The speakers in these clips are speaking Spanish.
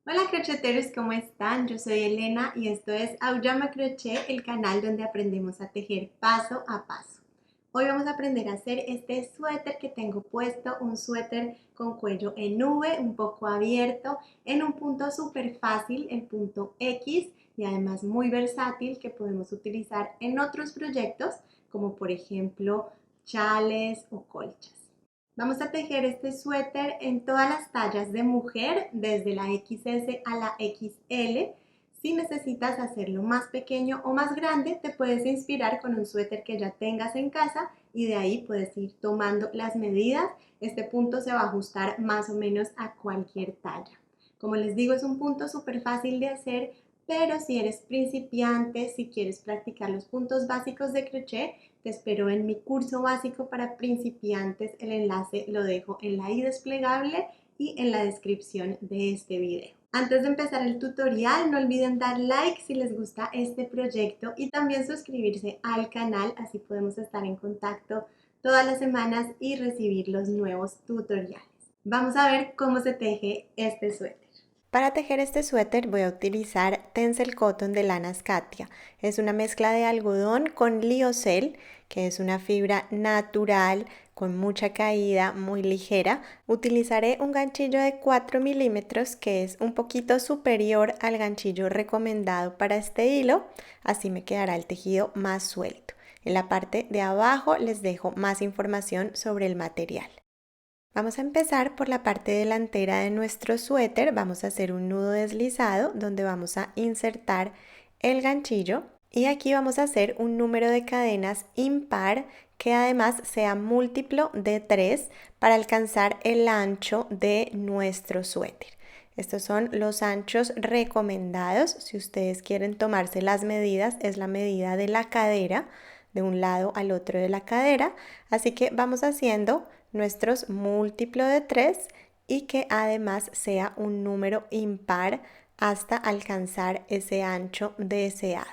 Hola crocheteros, ¿cómo están? Yo soy Elena y esto es Auyama Crochet, el canal donde aprendemos a tejer paso a paso. Hoy vamos a aprender a hacer este suéter que tengo puesto, un suéter con cuello en V, un poco abierto, en un punto súper fácil, el punto X, y además muy versátil que podemos utilizar en otros proyectos, como por ejemplo chales o colchas. Vamos a tejer este suéter en todas las tallas de mujer, desde la XS a la XL. Si necesitas hacerlo más pequeño o más grande, te puedes inspirar con un suéter que ya tengas en casa y de ahí puedes ir tomando las medidas. Este punto se va a ajustar más o menos a cualquier talla. Como les digo, es un punto súper fácil de hacer, pero si eres principiante, si quieres practicar los puntos básicos de crochet, te espero en mi curso básico para principiantes. El enlace lo dejo en la i desplegable y en la descripción de este video. Antes de empezar el tutorial, no olviden dar like si les gusta este proyecto y también suscribirse al canal, así podemos estar en contacto todas las semanas y recibir los nuevos tutoriales. Vamos a ver cómo se teje este suéter. Para tejer este suéter voy a utilizar Tencel Cotton de lana Scatia. Es una mezcla de algodón con lyocell, que es una fibra natural con mucha caída, muy ligera. Utilizaré un ganchillo de 4 milímetros que es un poquito superior al ganchillo recomendado para este hilo. Así me quedará el tejido más suelto. En la parte de abajo les dejo más información sobre el material. Vamos a empezar por la parte delantera de nuestro suéter. Vamos a hacer un nudo deslizado donde vamos a insertar el ganchillo y aquí vamos a hacer un número de cadenas impar que además sea múltiplo de 3 para alcanzar el ancho de nuestro suéter. Estos son los anchos recomendados. Si ustedes quieren tomarse las medidas, es la medida de la cadera, de un lado al otro de la cadera. Así que vamos haciendo nuestros múltiplo de 3 y que además sea un número impar hasta alcanzar ese ancho deseado.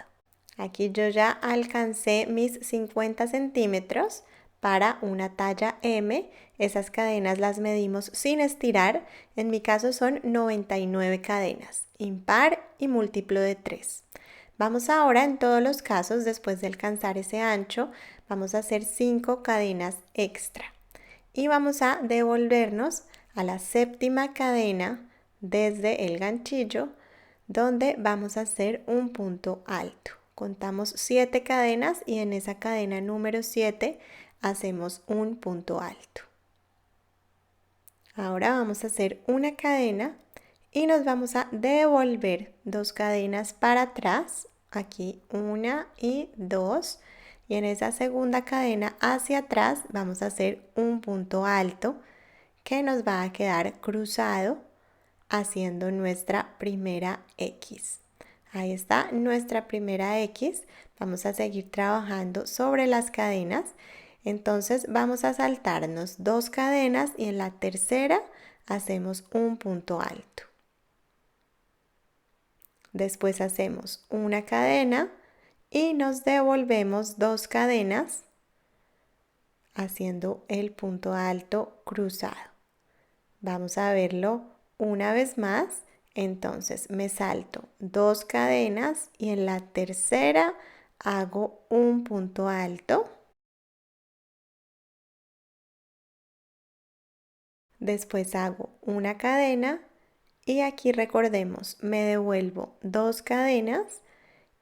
Aquí yo ya alcancé mis 50 centímetros para una talla M. Esas cadenas las medimos sin estirar. En mi caso son 99 cadenas, impar y múltiplo de 3. Vamos ahora en todos los casos, después de alcanzar ese ancho, vamos a hacer 5 cadenas extra y vamos a devolvernos a la séptima cadena desde el ganchillo donde vamos a hacer un punto alto. Contamos 7 cadenas y en esa cadena número 7 hacemos un punto alto. Ahora vamos a hacer una cadena y nos vamos a devolver 2 cadenas para atrás, aquí 1 y 2, y en esa segunda cadena hacia atrás vamos a hacer un punto alto que nos va a quedar cruzado haciendo nuestra primera X. Ahí está nuestra primera X. Vamos a seguir trabajando sobre las cadenas. Entonces vamos a saltarnos 2 cadenas y en la tercera hacemos un punto alto. Después hacemos una cadena y nos devolvemos 2 cadenas haciendo el punto alto cruzado. Vamos a verlo una vez más. Entonces me salto 2 cadenas y en la tercera hago un punto alto. Después hago una cadena y aquí recordemos, me devuelvo 2 cadenas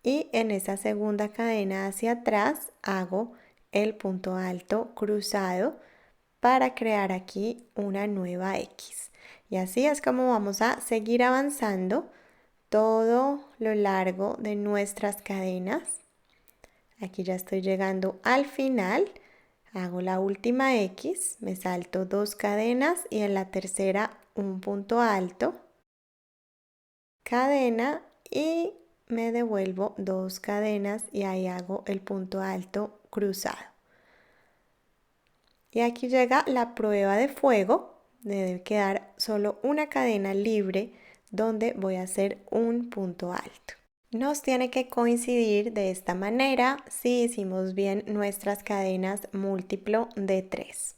y en esa segunda cadena hacia atrás hago el punto alto cruzado para crear aquí una nueva X. Y así es como vamos a seguir avanzando todo lo largo de nuestras cadenas. Aquí ya estoy llegando al final. Hago la última X, me salto 2 cadenas y en la tercera un punto alto, cadena y me devuelvo 2 cadenas y ahí hago el punto alto cruzado. Y aquí llega la prueba de fuego. Me debe quedar solo una cadena libre donde voy a hacer un punto alto. Nos tiene que coincidir de esta manera si hicimos bien nuestras cadenas múltiplo de 3.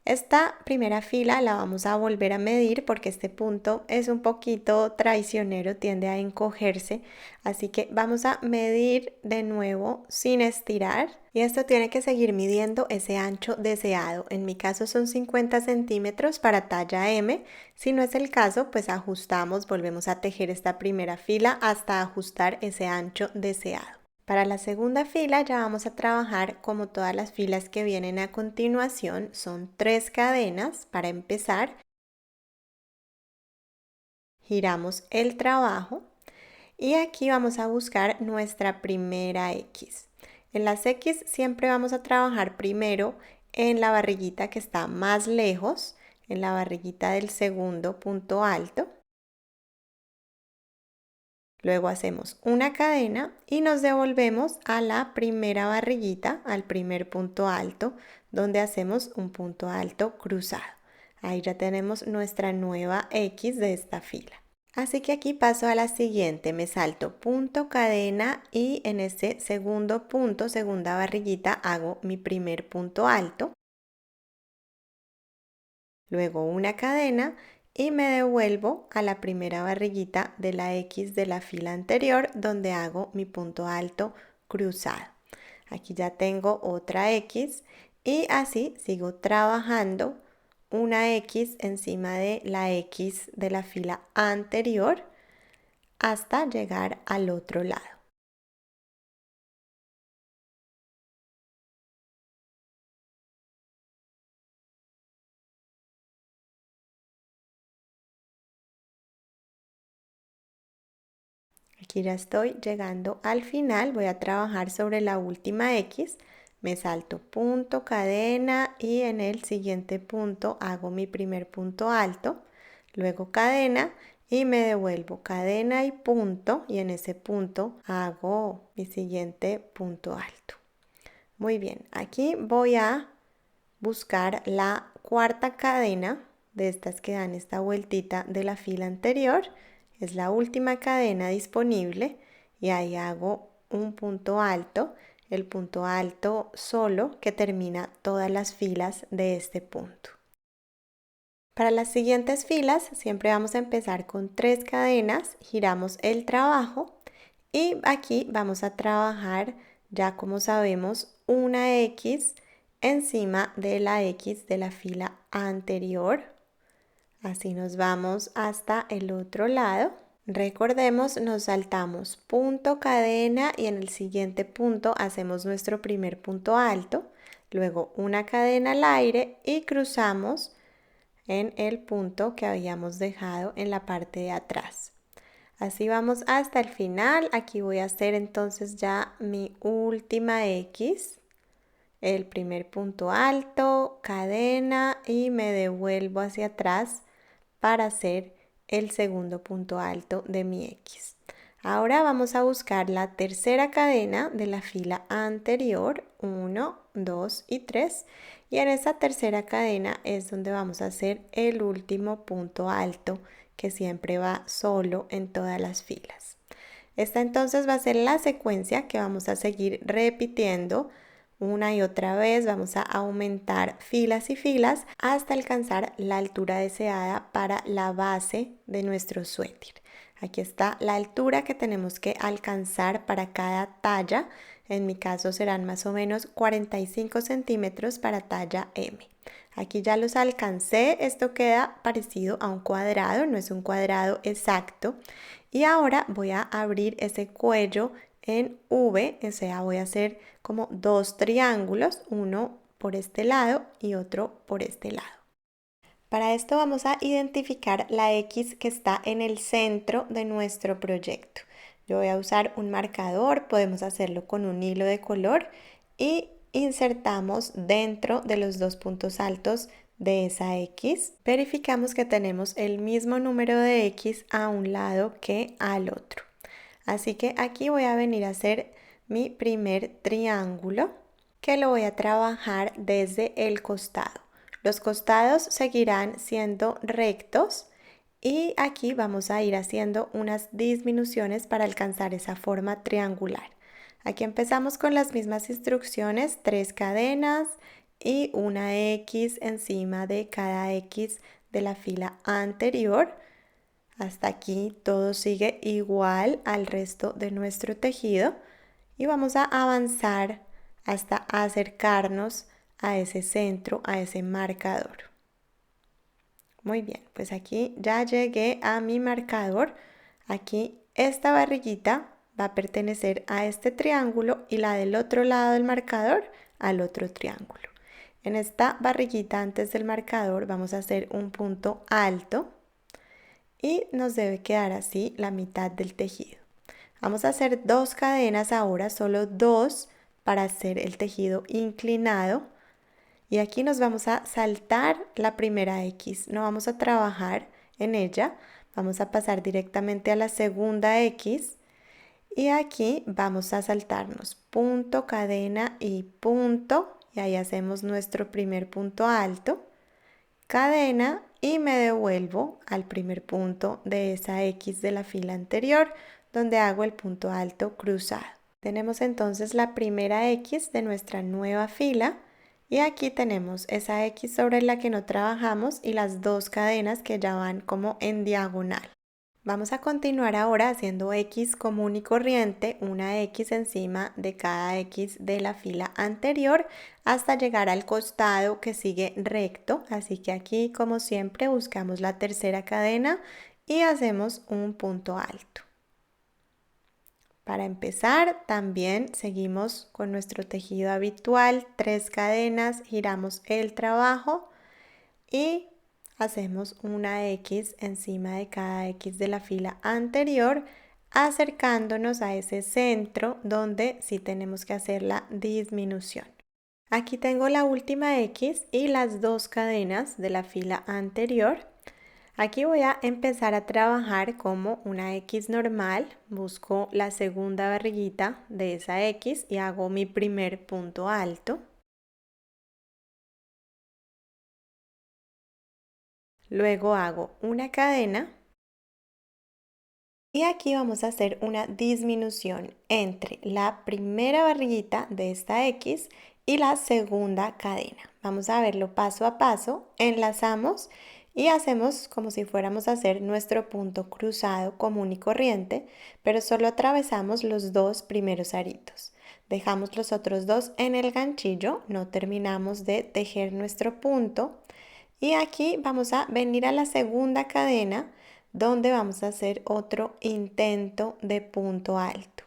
Esta primera fila la vamos a volver a medir porque este punto es un poquito traicionero, tiende a encogerse, así que vamos a medir de nuevo sin estirar y esto tiene que seguir midiendo ese ancho deseado. En mi caso son 50 centímetros para talla M, si no es el caso pues ajustamos, volvemos a tejer esta primera fila hasta ajustar ese ancho deseado. Para la segunda fila ya vamos a trabajar como todas las filas que vienen a continuación, son 3 cadenas para empezar. Giramos el trabajo y aquí vamos a buscar nuestra primera X. En las X siempre vamos a trabajar primero en la barriguita que está más lejos, en la barriguita del segundo punto alto. Luego hacemos una cadena y nos devolvemos a la primera barriguita, al primer punto alto, donde hacemos un punto alto cruzado. Ahí ya tenemos nuestra nueva X de esta fila. Así que aquí paso a la siguiente, me salto punto, cadena y en ese segundo punto, segunda barriguita, hago mi primer punto alto. Luego una cadena y me devuelvo a la primera barriguita de la X de la fila anterior donde hago mi punto alto cruzado. Aquí ya tengo otra X y así sigo trabajando una X encima de la X de la fila anterior hasta llegar al otro lado. Aquí ya estoy llegando al final, voy a trabajar sobre la última X, me salto punto, cadena y en el siguiente punto hago mi primer punto alto, luego cadena y me devuelvo cadena y punto y en ese punto hago mi siguiente punto alto. Muy bien, aquí voy a buscar la cuarta cadena de estas que dan esta vueltita de la fila anterior. Es la última cadena disponible y ahí hago un punto alto, el punto alto solo que termina todas las filas de este punto. Para las siguientes filas siempre vamos a empezar con 3 cadenas, giramos el trabajo y aquí vamos a trabajar ya como sabemos una X encima de la X de la fila anterior. Así nos vamos hasta el otro lado. Recordemos, nos saltamos punto, cadena y en el siguiente punto hacemos nuestro primer punto alto. Luego una cadena al aire y cruzamos en el punto que habíamos dejado en la parte de atrás. Así vamos hasta el final. Aquí voy a hacer entonces ya mi última X. El primer punto alto, cadena y me devuelvo hacia atrás para hacer el segundo punto alto de mi X. Ahora vamos a buscar la tercera cadena de la fila anterior, 1, 2 y 3. Y en esa tercera cadena es donde vamos a hacer el último punto alto que siempre va solo en todas las filas. Esta entonces va a ser la secuencia que vamos a seguir repitiendo una y otra vez. Vamos a aumentar filas y filas hasta alcanzar la altura deseada para la base de nuestro suéter. Aquí está la altura que tenemos que alcanzar para cada talla. En mi caso serán más o menos 45 centímetros para talla M. Aquí ya los alcancé, esto queda parecido a un cuadrado, no es un cuadrado exacto. Y ahora voy a abrir ese cuello en V, o sea, voy a hacer como 2 triángulos, uno por este lado y otro por este lado. Para esto vamos a identificar la X que está en el centro de nuestro proyecto. Yo voy a usar un marcador, podemos hacerlo con un hilo de color y insertamos dentro de los 2 puntos altos de esa X. Verificamos que tenemos el mismo número de X a un lado que al otro. Así que aquí voy a venir a hacer mi primer triángulo que lo voy a trabajar desde el costado. Los costados seguirán siendo rectos y aquí vamos a ir haciendo unas disminuciones para alcanzar esa forma triangular. Aquí empezamos con las mismas instrucciones, 3 cadenas y una X encima de cada X de la fila anterior. Hasta aquí todo sigue igual al resto de nuestro tejido y vamos a avanzar hasta acercarnos a ese centro, a ese marcador. Muy bien, pues aquí ya llegué a mi marcador. Aquí esta barriguita va a pertenecer a este triángulo y la del otro lado del marcador al otro triángulo. En esta barriguita antes del marcador vamos a hacer un punto alto y nos debe quedar así la mitad del tejido. Vamos a hacer 2 cadenas ahora, solo 2 para hacer el tejido inclinado. Y aquí nos vamos a saltar la primera X, no vamos a trabajar en ella, vamos a pasar directamente a la segunda X y aquí vamos a saltarnos punto, cadena y punto y ahí hacemos nuestro primer punto alto, cadena y me devuelvo al primer punto de esa X de la fila anterior donde hago el punto alto cruzado. Tenemos entonces la primera X de nuestra nueva fila. Y aquí tenemos esa X sobre la que no trabajamos y las 2 cadenas que ya van como en diagonal. Vamos a continuar ahora haciendo X común y corriente, una X encima de cada X de la fila anterior hasta llegar al costado que sigue recto. Así que aquí, como siempre, buscamos la tercera cadena y hacemos un punto alto. Para empezar, también seguimos con nuestro tejido habitual, 3 cadenas, giramos el trabajo y hacemos una X encima de cada X de la fila anterior, acercándonos a ese centro donde sí tenemos que hacer la disminución. Aquí tengo la última X y las 2 cadenas de la fila anterior. Aquí voy a empezar a trabajar como una X normal, busco la segunda barriguita de esa X y hago mi primer punto alto. Luego hago una cadena y aquí vamos a hacer una disminución entre la primera barriguita de esta X y la segunda cadena. Vamos a verlo paso a paso, enlazamos y hacemos como si fuéramos a hacer nuestro punto cruzado común y corriente, pero solo atravesamos los 2 primeros aritos. Dejamos los otros 2 en el ganchillo, no terminamos de tejer nuestro punto y aquí vamos a venir a la segunda cadena donde vamos a hacer otro intento de punto alto.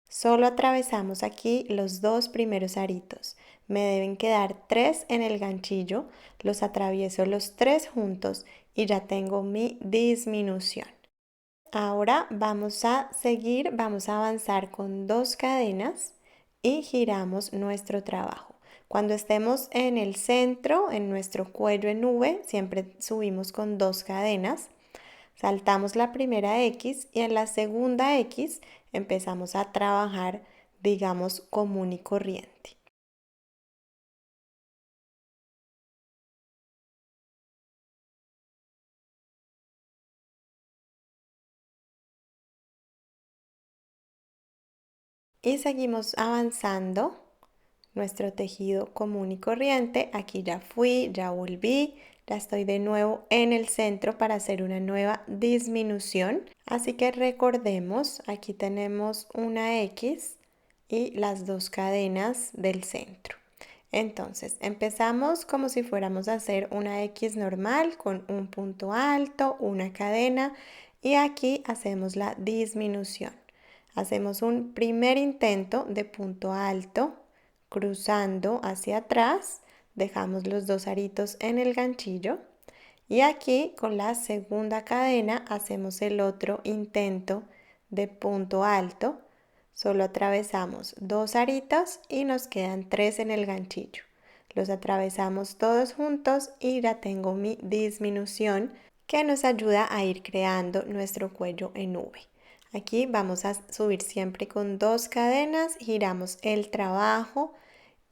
Solo atravesamos aquí los 2 primeros aritos. Me deben quedar 3 en el ganchillo, los atravieso los 3 juntos y ya tengo mi disminución. Ahora vamos a seguir, vamos a avanzar con 2 cadenas y giramos nuestro trabajo. Cuando estemos en el centro, en nuestro cuello en V, siempre subimos con 2 cadenas. Saltamos la primera X y en la segunda X empezamos a trabajar, digamos, común y corriente. Y seguimos avanzando nuestro tejido común y corriente. Aquí ya fui, ya volví, ya estoy de nuevo en el centro para hacer una nueva disminución. Así que recordemos, aquí tenemos una X y las 2 cadenas del centro. Entonces empezamos como si fuéramos a hacer una X normal con un punto alto, una cadena y aquí hacemos la disminución. Hacemos un primer intento de punto alto, cruzando hacia atrás, dejamos los 2 aritos en el ganchillo y aquí con la segunda cadena hacemos el otro intento de punto alto. Solo atravesamos 2 aritos y nos quedan 3 en el ganchillo. Los atravesamos todos juntos y ya tengo mi disminución que nos ayuda a ir creando nuestro cuello en V. Aquí vamos a subir siempre con 2 cadenas, giramos el trabajo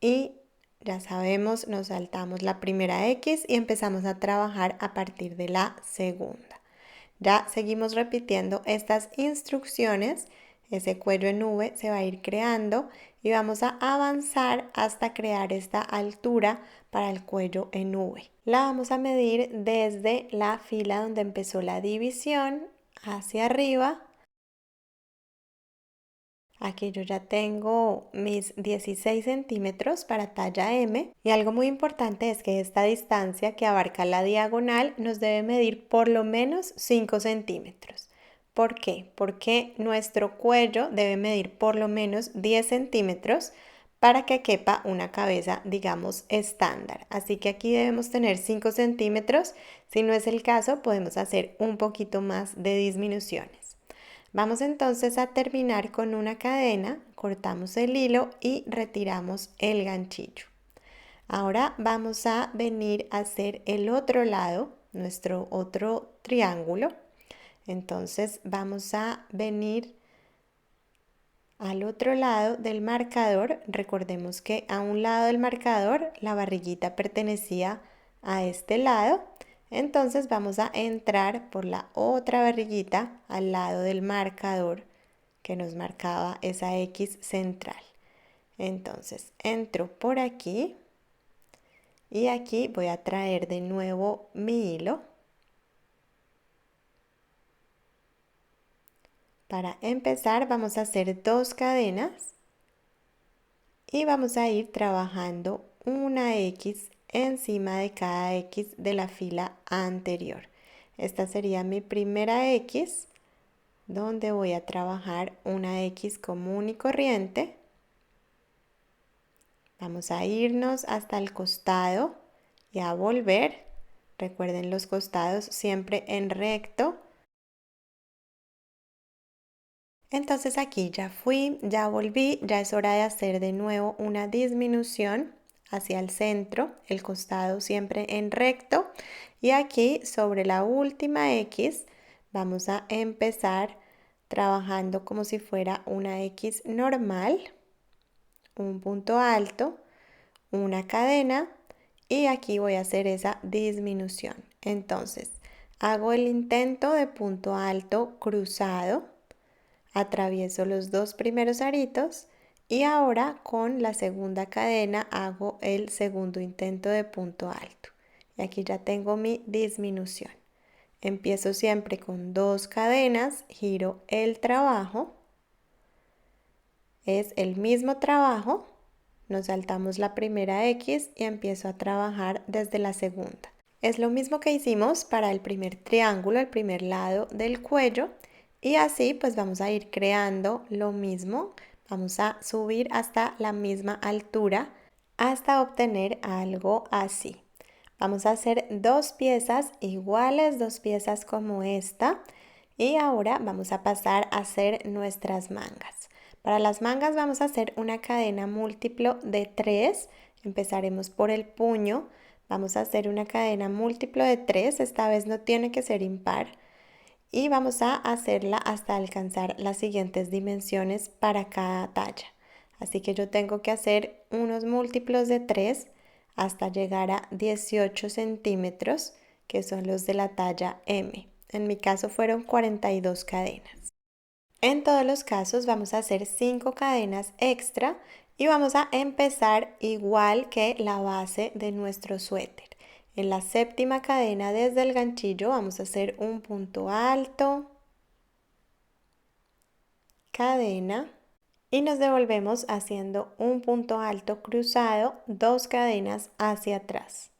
y ya sabemos, nos saltamos la primera X y empezamos a trabajar a partir de la segunda. Ya seguimos repitiendo estas instrucciones ese cuello en V se va a ir creando y vamos a avanzar hasta crear esta altura para el cuello en V. La vamos a medir desde la fila donde empezó la división hacia arriba. Aquí yo ya tengo mis 16 centímetros para talla M y algo muy importante es que esta distancia que abarca la diagonal nos debe medir por lo menos 5 centímetros. ¿Por qué? Porque nuestro cuello debe medir por lo menos 10 centímetros para que quepa una cabeza, digamos, estándar. Así que aquí debemos tener 5 centímetros. Si no es el caso, podemos hacer un poquito más de disminuciones. Vamos entonces a terminar con una cadena, cortamos el hilo y retiramos el ganchillo. Ahora vamos a venir a hacer el otro lado, nuestro otro triángulo. Entonces vamos a venir al otro lado del marcador. Recordemos que a un lado del marcador la barriguita pertenecía a este lado. Entonces vamos a entrar por la otra barriguita al lado del marcador que nos marcaba esa X central. Entonces entro por aquí y aquí voy a traer de nuevo mi hilo. Para empezar vamos a hacer 2 cadenas y vamos a ir trabajando una X encima de cada X de la fila anterior. Esta sería mi primera X, donde voy a trabajar una X común y corriente. Vamos a irnos hasta el costado y a volver. Recuerden los costados siempre en recto. Entonces aquí ya fui, ya volví, ya es hora de hacer de nuevo una disminución hacia el centro, el costado siempre en recto. Y aquí sobre la última X vamos a empezar trabajando como si fuera una X normal, un punto alto, una cadena y aquí voy a hacer esa disminución. Entonces hago el intento de punto alto cruzado. Atravieso los 2 primeros aritos y ahora con la segunda cadena hago el segundo intento de punto alto. Y aquí ya tengo mi disminución. Empiezo siempre con 2 cadenas, giro el trabajo. Es el mismo trabajo, nos saltamos la primera X y empiezo a trabajar desde la segunda. Es lo mismo que hicimos para el primer triángulo, el primer lado del cuello. Y así pues vamos a ir creando lo mismo, vamos a subir hasta la misma altura hasta obtener algo así. Vamos a hacer 2 piezas iguales, 2 piezas como esta y ahora vamos a pasar a hacer nuestras mangas. Para las mangas vamos a hacer una cadena múltiplo de 3, empezaremos por el puño, vamos a hacer una cadena múltiplo de 3, esta vez no tiene que ser impar. Y vamos a hacerla hasta alcanzar las siguientes dimensiones para cada talla. Así que yo tengo que hacer unos múltiplos de 3 hasta llegar a 18 centímetros, que son los de la talla M. En mi caso fueron 42 cadenas. En todos los casos vamos a hacer 5 cadenas extra y vamos a empezar igual que la base de nuestro suéter. En la séptima cadena desde el ganchillo vamos a hacer un punto alto, cadena y nos devolvemos haciendo un punto alto cruzado, 2 cadenas hacia atrás.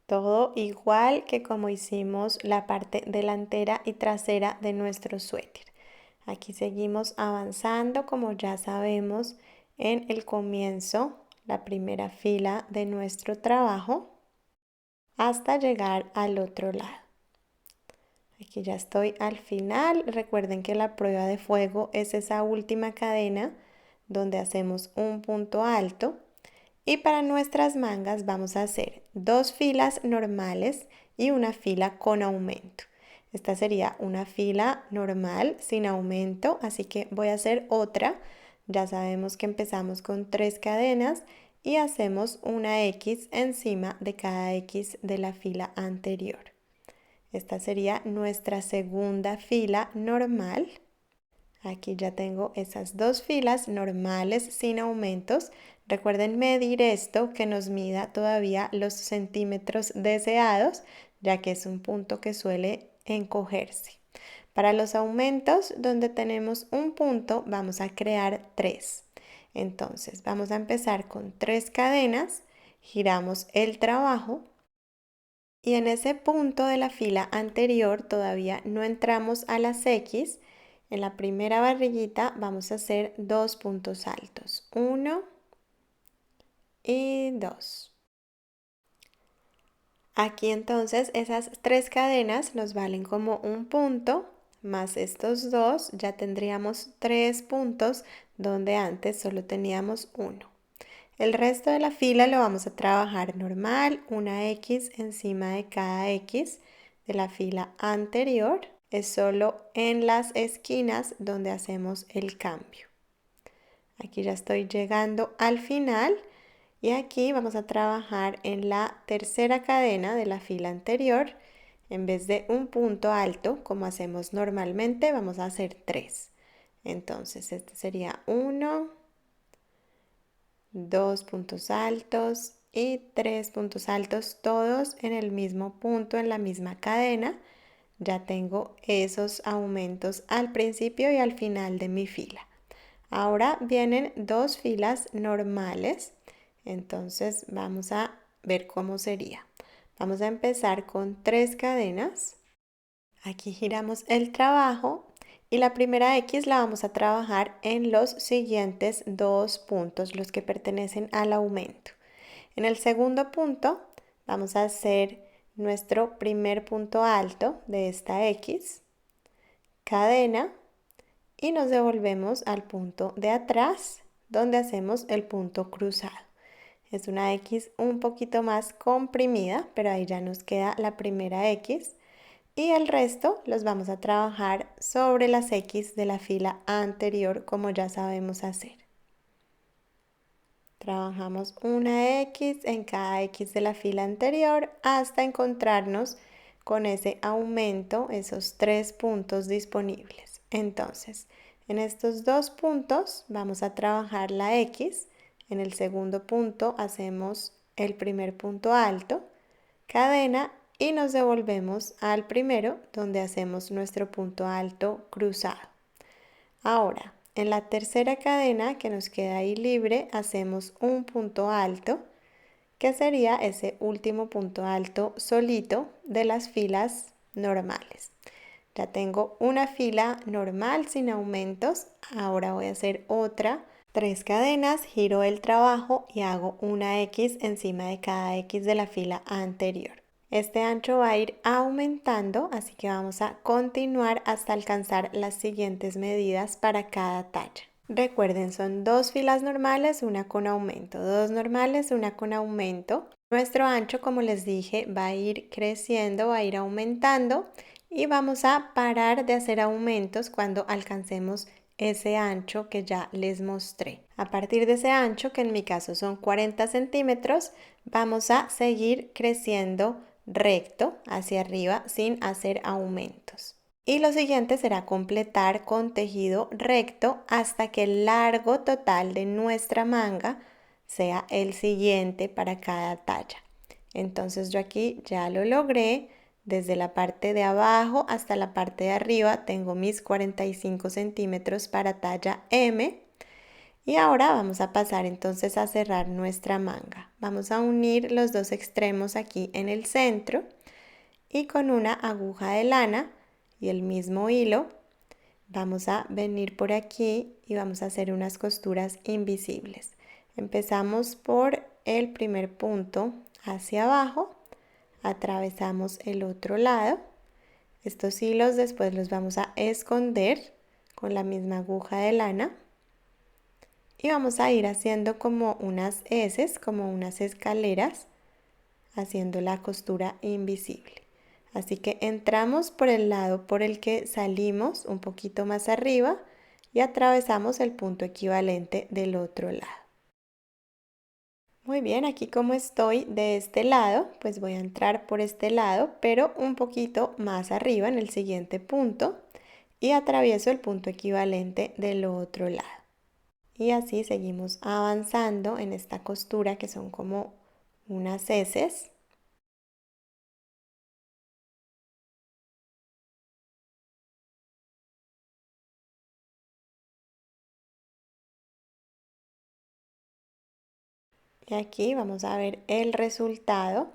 Todo igual que como hicimos la parte delantera y trasera de nuestro suéter. Aquí seguimos avanzando como ya sabemos en el comienzo, la primera fila de nuestro trabajo hasta llegar al otro lado. Aquí ya estoy al final. Recuerden que la prueba de fuego es esa última cadena donde hacemos un punto alto. Y para nuestras mangas vamos a hacer 2 filas normales y una fila con aumento. Esta sería una fila normal sin aumento, así que voy a hacer otra. Ya sabemos que empezamos con 3 cadenas y hacemos una X encima de cada X de la fila anterior. Esta sería nuestra segunda fila normal. Aquí ya tengo esas dos filas normales sin aumentos. Recuerden medir esto, que nos mida todavía los centímetros deseados, ya que es un punto que suele encogerse. Para los aumentos, donde tenemos un punto, vamos a crear 3. Entonces, vamos a empezar con 3 cadenas, giramos el trabajo y en ese punto de la fila anterior todavía no entramos a las X. En la primera barriguita vamos a hacer 2 puntos altos, 1 y 2. Aquí entonces esas 3 cadenas nos valen como un punto, más estos 2 ya tendríamos 3 puntos donde antes solo teníamos 1. El resto de la fila lo vamos a trabajar normal, una X encima de cada X de la fila anterior. Es solo en las esquinas donde hacemos el cambio. Aquí ya estoy llegando al final y aquí vamos a trabajar en la tercera cadena de la fila anterior. En vez de un punto alto, como hacemos normalmente, vamos a hacer 3. Entonces, este sería 1, 2 puntos altos y 3 puntos altos, todos en el mismo punto, en la misma cadena. Ya tengo esos aumentos al principio y al final de mi fila. Ahora vienen 2 filas normales, entonces vamos a ver cómo sería. Vamos a empezar con 3 cadenas. Aquí giramos el trabajo y la primera X la vamos a trabajar en los siguientes 2 puntos, los que pertenecen al aumento. En el segundo punto vamos a hacer nuestro primer punto alto de esta X, cadena, y nos devolvemos al punto de atrás donde hacemos el punto cruzado. Es una X un poquito más comprimida, pero ahí ya nos queda la primera X y el resto los vamos a trabajar sobre las X de la fila anterior, como ya sabemos hacer. Trabajamos una X en cada X de la fila anterior hasta encontrarnos con ese aumento, esos 3 puntos disponibles. Entonces, en estos 2 puntos vamos a trabajar la X. En el segundo punto hacemos el primer punto alto, cadena y nos devolvemos al primero donde hacemos nuestro punto alto cruzado. Ahora, en la tercera cadena que nos queda ahí libre, hacemos un punto alto, que sería ese último punto alto solito de las filas normales. Ya tengo una fila normal sin aumentos, ahora voy a hacer otra. 3 cadenas, giro el trabajo y hago una X encima de cada X de la fila anterior. Este ancho va a ir aumentando, así que vamos a continuar hasta alcanzar las siguientes medidas para cada talla. Recuerden, son 2 filas normales, una con aumento, 2 normales, una con aumento. Nuestro ancho, como les dije, va a ir creciendo, va a ir aumentando y vamos a parar de hacer aumentos cuando alcancemos ese ancho que ya les mostré. A partir de ese ancho, que en mi caso son 40 centímetros, vamos a seguir creciendo recto hacia arriba sin hacer aumentos. Y lo siguiente será completar con tejido recto hasta que el largo total de nuestra manga sea el siguiente para cada talla. Entonces yo aquí ya lo logré. Desde la parte de abajo hasta la parte de arriba tengo mis 45 centímetros para talla M. Y ahora vamos a pasar entonces a cerrar nuestra manga. Vamos a unir los dos extremos aquí en el centro y con una aguja de lana y el mismo hilo vamos a venir por aquí y vamos a hacer unas costuras invisibles. Empezamos por el primer punto hacia abajo, atravesamos el otro lado. Estos hilos después los vamos a esconder con la misma aguja de lana. Y vamos a ir haciendo como unas S, como unas escaleras, haciendo la costura invisible. Así que entramos por el lado por el que salimos un poquito más arriba y atravesamos el punto equivalente del otro lado. Muy bien, aquí como estoy de este lado, pues voy a entrar por este lado, pero un poquito más arriba en el siguiente punto y atravieso el punto equivalente del otro lado. Y así seguimos avanzando en esta costura que son como unas heces. Y aquí vamos a ver el resultado.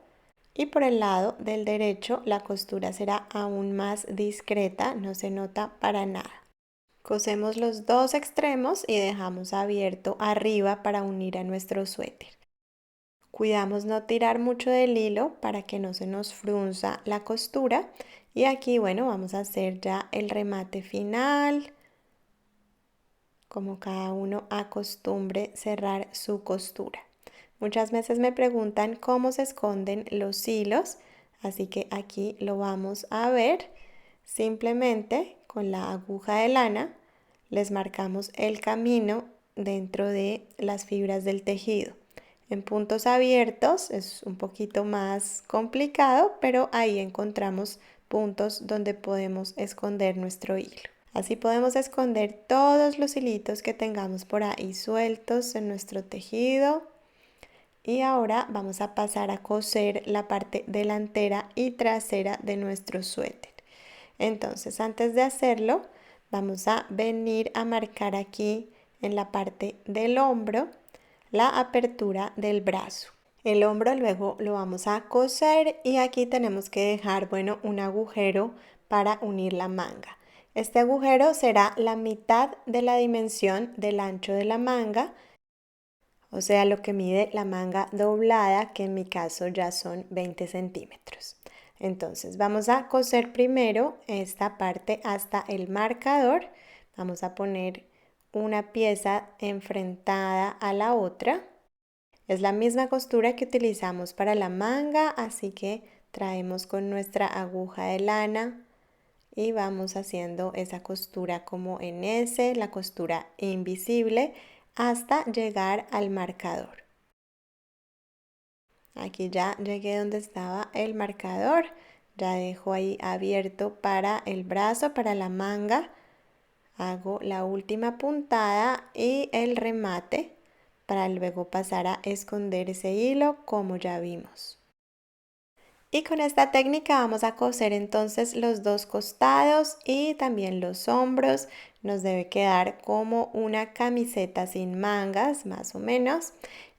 Y por el lado del derecho la costura será aún más discreta, no se nota para nada. Cosemos los dos extremos y dejamos abierto arriba para unir a nuestro suéter. Cuidamos no tirar mucho del hilo para que no se nos frunza la costura. Y aquí, bueno, vamos a hacer ya el remate final. Como cada uno acostumbre cerrar su costura. Muchas veces me preguntan cómo se esconden los hilos, así que aquí lo vamos a ver. Simplemente con la aguja de lana les marcamos el camino dentro de las fibras del tejido. En puntos abiertos es un poquito más complicado, pero ahí encontramos puntos donde podemos esconder nuestro hilo. Así podemos esconder todos los hilitos que tengamos por ahí sueltos en nuestro tejido. Y ahora vamos a pasar a coser la parte delantera y trasera de nuestro suéter. Entonces, antes de hacerlo, vamos a venir a marcar aquí en la parte del hombro la apertura del brazo. El hombro luego lo vamos a coser y aquí tenemos que dejar, bueno, un agujero para unir la manga. Este agujero será la mitad de la dimensión del ancho de la manga, o sea, lo que mide la manga doblada, que en mi caso ya son 20 centímetros. Entonces vamos a coser primero esta parte hasta el marcador. Vamos a poner una pieza enfrentada a la otra. Es la misma costura que utilizamos para la manga, así que traemos con nuestra aguja de lana y vamos haciendo esa costura como en S, la costura invisible, hasta llegar al marcador. Aquí ya llegué donde estaba el marcador, ya dejo ahí abierto para el brazo, para la manga. Hago la última puntada y el remate para luego pasar a esconder ese hilo como ya vimos. Y con esta técnica vamos a coser entonces los dos costados y también los hombros. Nos debe quedar como una camiseta sin mangas, más o menos.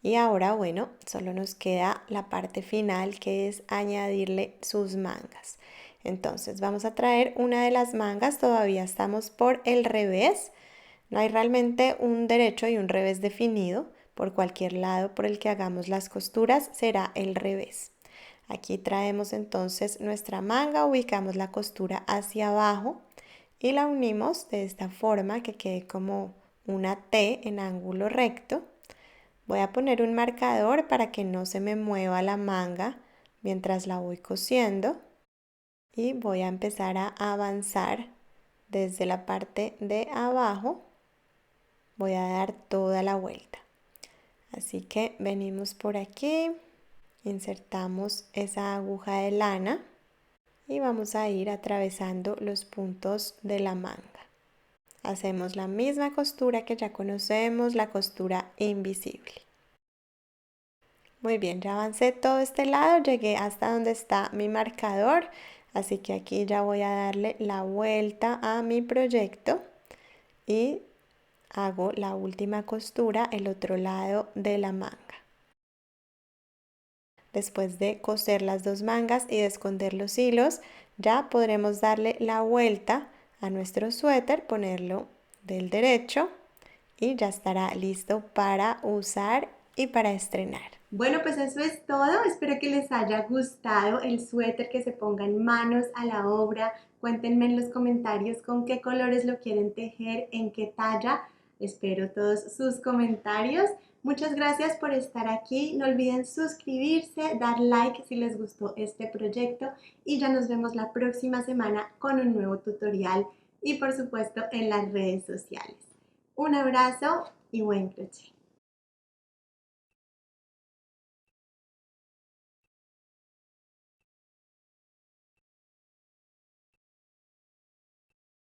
Y ahora, bueno, solo nos queda la parte final, que es añadirle sus mangas. Entonces vamos a traer una de las mangas, todavía estamos por el revés. No hay realmente un derecho y un revés definido. Por cualquier lado por el que hagamos las costuras será el revés. Aquí traemos entonces nuestra manga, ubicamos la costura hacia abajo y la unimos de esta forma que quede como una T en ángulo recto. Voy a poner un marcador para que no se me mueva la manga mientras la voy cosiendo y voy a empezar a avanzar desde la parte de abajo. Voy a dar toda la vuelta. Así que venimos por aquí. Insertamos esa aguja de lana y vamos a ir atravesando los puntos de la manga. Hacemos la misma costura que ya conocemos, la costura invisible. Muy bien, ya avancé todo este lado, llegué hasta donde está mi marcador, así que aquí ya voy a darle la vuelta a mi proyecto y hago la última costura el otro lado de la manga. Después de coser las dos mangas y de esconder los hilos, ya podremos darle la vuelta a nuestro suéter, ponerlo del derecho y ya estará listo para usar y para estrenar. Bueno, pues eso es todo. Espero que les haya gustado el suéter, que se pongan manos a la obra. Cuéntenme en los comentarios con qué colores lo quieren tejer, en qué talla. Espero todos sus comentarios. Muchas gracias por estar aquí. No olviden suscribirse, dar like si les gustó este proyecto y ya nos vemos la próxima semana con un nuevo tutorial y por supuesto en las redes sociales. Un abrazo y buen crochet.